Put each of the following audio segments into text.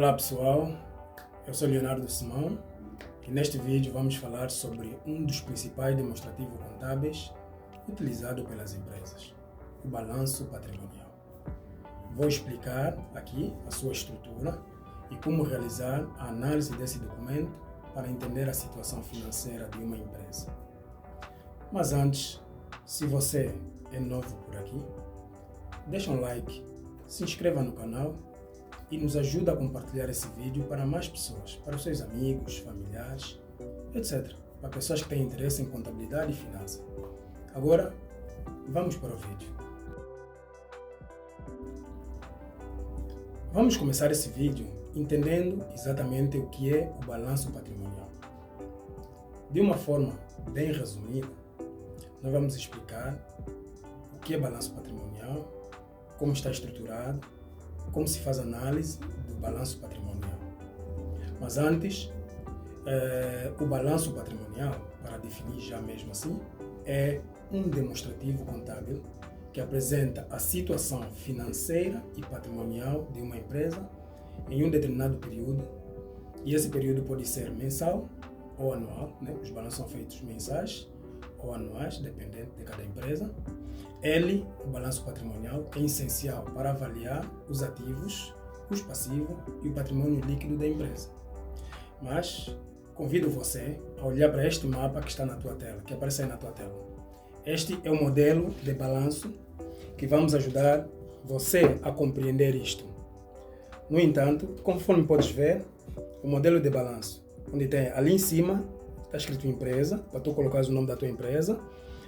Olá pessoal, eu sou Leonardo Simão e neste vídeo vamos falar sobre um dos principais demonstrativos contábeis utilizado pelas empresas, o balanço patrimonial. Vou explicar aqui a sua estrutura e como realizar a análise desse documento para entender a situação financeira de uma empresa. Mas antes, se você é novo por aqui, deixa um like, se inscreva no canal e nos ajuda a compartilhar esse vídeo para mais pessoas, para os seus amigos, familiares, etc. Para pessoas que têm interesse em contabilidade e finanças. Agora, vamos para o vídeo. Vamos começar esse vídeo entendendo exatamente o que é o balanço patrimonial. De uma forma bem resumida, nós vamos explicar o que é balanço patrimonial, como está estruturado, como se faz a análise do balanço patrimonial. Mas antes, o balanço patrimonial, para definir já mesmo assim, é um demonstrativo contábil que apresenta a situação financeira e patrimonial de uma empresa em um determinado período, e esse período pode ser mensal ou anual, né? Os balanços são feitos mensais ou anuais, dependendo de cada empresa. O balanço patrimonial, é essencial para avaliar os ativos, os passivos e o patrimônio líquido da empresa. Mas convido você a olhar para este mapa que está na tua tela, que aparece aí na tua tela. Este é o modelo de balanço que vamos ajudar você a compreender isto. No entanto, conforme podes ver, o modelo de balanço, onde tem ali em cima, está escrito empresa, para tu colocar o nome da tua empresa.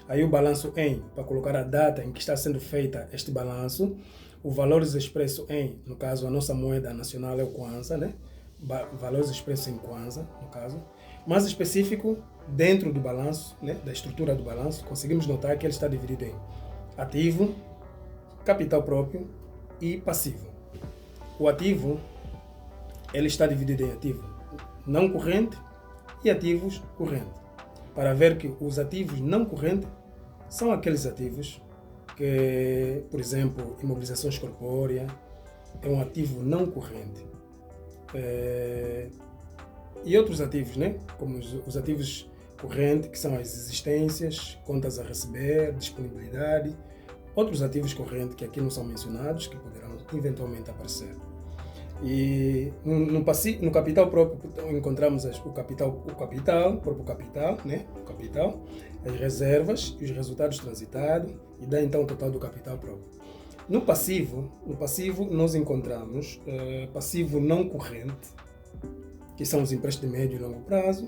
Aí o balanço em, para colocar a data em que está sendo feita este balanço. O valores expresso em, no caso a nossa moeda nacional é o Kwanza, né? Valores expressos em Kwanza, no caso. Mais específico, dentro do balanço, né? Da estrutura do balanço, conseguimos notar que ele está dividido em ativo, capital próprio e passivo. O ativo, ele está dividido em ativo não corrente e ativos correntes. Para ver que os ativos não correntes são aqueles ativos que, por exemplo, imobilizações corpóreas é um ativo não corrente. E outros ativos, né? Como os ativos correntes, que são as existências, contas a receber, disponibilidade, outros ativos correntes que aqui não são mencionados, que poderão eventualmente aparecer. E no capital próprio encontramos o próprio capital, né? O capital, as reservas e os resultados transitados, e dá então o total do capital próprio. No passivo nós encontramos passivo não corrente, que são os empréstimos de médio e longo prazo,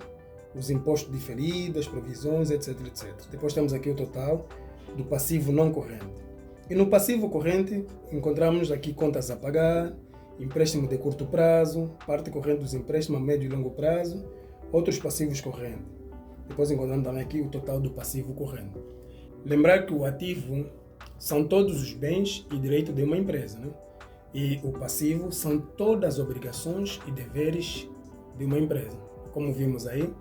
os impostos diferidos, as provisões, etc, etc. Depois temos aqui o total do passivo não corrente. E no passivo corrente encontramos aqui contas a pagar, empréstimo de curto prazo, parte corrente dos empréstimos a médio e longo prazo, outros passivos correntes. Depois encontramos também aqui o total do passivo corrente. Lembrar que o ativo são todos os bens e direitos de uma empresa, né? E o passivo são todas as obrigações e deveres de uma empresa. Como vimos aí,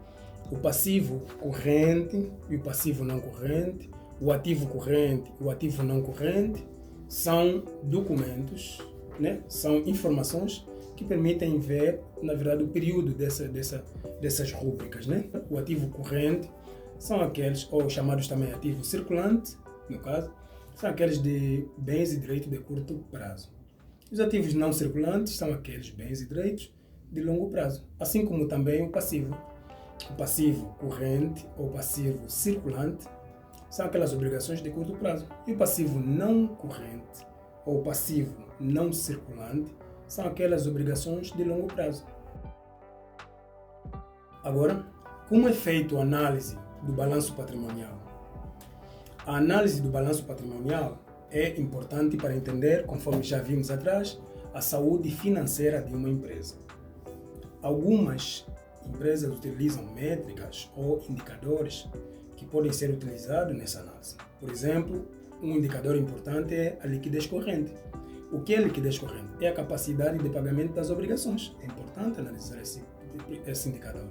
o passivo corrente e o passivo não corrente, o ativo corrente e o ativo não corrente são documentos, né? São informações que permitem ver, na verdade, o período dessas rúbricas, né? O ativo corrente são aqueles, ou chamados também ativo circulante, no caso, são aqueles de bens e direitos de curto prazo. Os ativos não circulantes são aqueles bens e direitos de longo prazo, assim como também o passivo. O passivo corrente ou passivo circulante são aquelas obrigações de curto prazo. E o passivo não corrente ou passivo não circulante são aquelas obrigações de longo prazo. Agora, como é feita a análise do balanço patrimonial? A análise do balanço patrimonial é importante para entender, conforme já vimos atrás, a saúde financeira de uma empresa. Algumas empresas utilizam métricas ou indicadores que podem ser utilizados nessa análise. Por exemplo, um indicador importante é a liquidez corrente. O que é liquidez corrente? É a capacidade de pagamento das obrigações. É importante analisar esse indicador.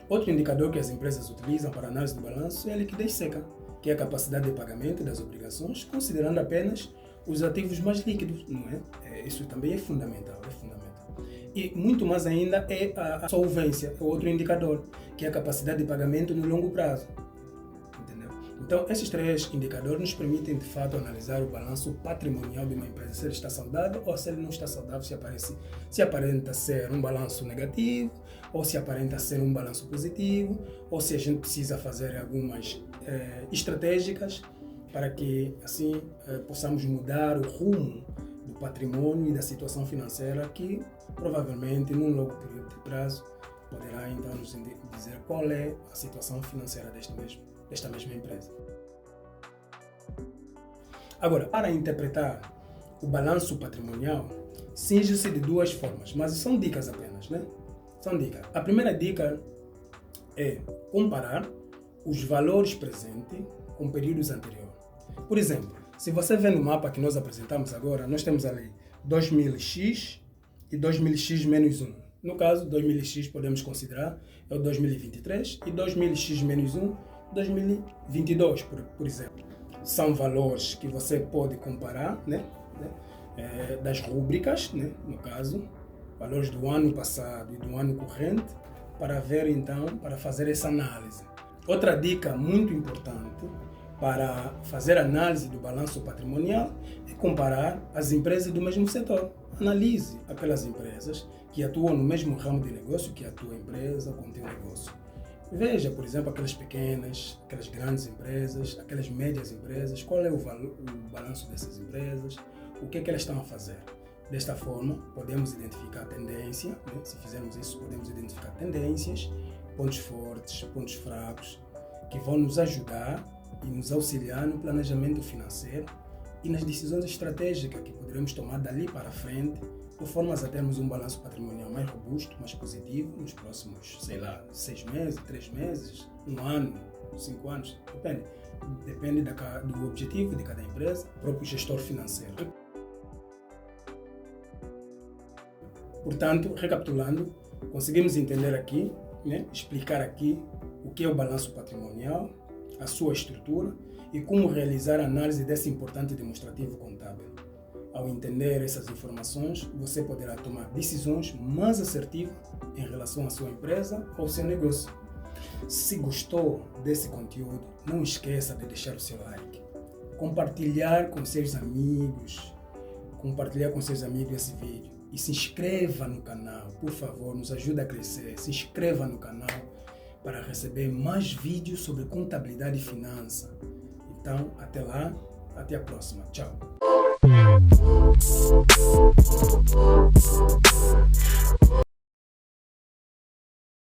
Outro indicador que as empresas utilizam para análise do balanço é a liquidez seca, que é a capacidade de pagamento das obrigações, considerando apenas os ativos mais líquidos, não é? Isso também é fundamental, E muito mais ainda é a solvência, é outro indicador, que é a capacidade de pagamento no longo prazo. Entendeu? Então, esses 3 indicadores nos permitem, de fato, analisar o balanço patrimonial de uma empresa, se ele está saudável ou se ele não está saudável, se aparenta ser um balanço negativo, ou se aparenta ser um balanço positivo, ou se a gente precisa fazer algumas estratégicas para que, assim, possamos mudar o rumo do patrimônio e da situação financeira que, provavelmente, num longo período de prazo, poderá, então, nos dizer qual é a situação financeira desta mesma empresa. Agora, para interpretar o balanço patrimonial, cinge-se de 2 formas, mas são dicas apenas, né? São dicas. A primeira dica é comparar os valores presentes com períodos anteriores. Por exemplo, se você vê no mapa que nós apresentamos agora, nós temos ali 2000x e 2000x menos 1. No caso, 2000x podemos considerar é o 2023 e 2000x menos 1, 2022, por exemplo. São valores que você pode comparar, né? Das rúbricas, né? No caso, valores do ano passado e do ano corrente, para ver então, para fazer essa análise. Outra dica muito importante para fazer análise do balanço patrimonial é comparar as empresas do mesmo setor. Analise aquelas empresas que atuam no mesmo ramo de negócio que a tua empresa com o teu negócio. Veja, por exemplo, aquelas pequenas, aquelas grandes empresas, aquelas médias empresas, qual é o balanço dessas empresas, o que é que elas estão a fazer. Desta forma, podemos identificar tendência, né? Se fizermos isso, podemos identificar tendências, pontos fortes, pontos fracos, que vão nos ajudar e nos auxiliar no planejamento financeiro e nas decisões estratégicas que poderemos tomar dali para frente, de forma a termos um balanço patrimonial mais robusto, mais positivo, nos próximos, 6 meses, 3 meses, 1 ano, 5 anos, depende do objetivo de cada empresa, do próprio gestor financeiro. Portanto, recapitulando, conseguimos entender aqui, né, explicar aqui o que é o balanço patrimonial, a sua estrutura e como realizar a análise desse importante demonstrativo contábil. Ao entender essas informações, você poderá tomar decisões mais assertivas em relação à sua empresa ou ao seu negócio. Se gostou desse conteúdo, não esqueça de deixar o seu like, compartilhar com seus amigos esse vídeo e se inscreva no canal, por favor, nos ajude a crescer. Se inscreva no canal para receber mais vídeos sobre contabilidade e finança. Então, até lá, até a próxima. Tchau!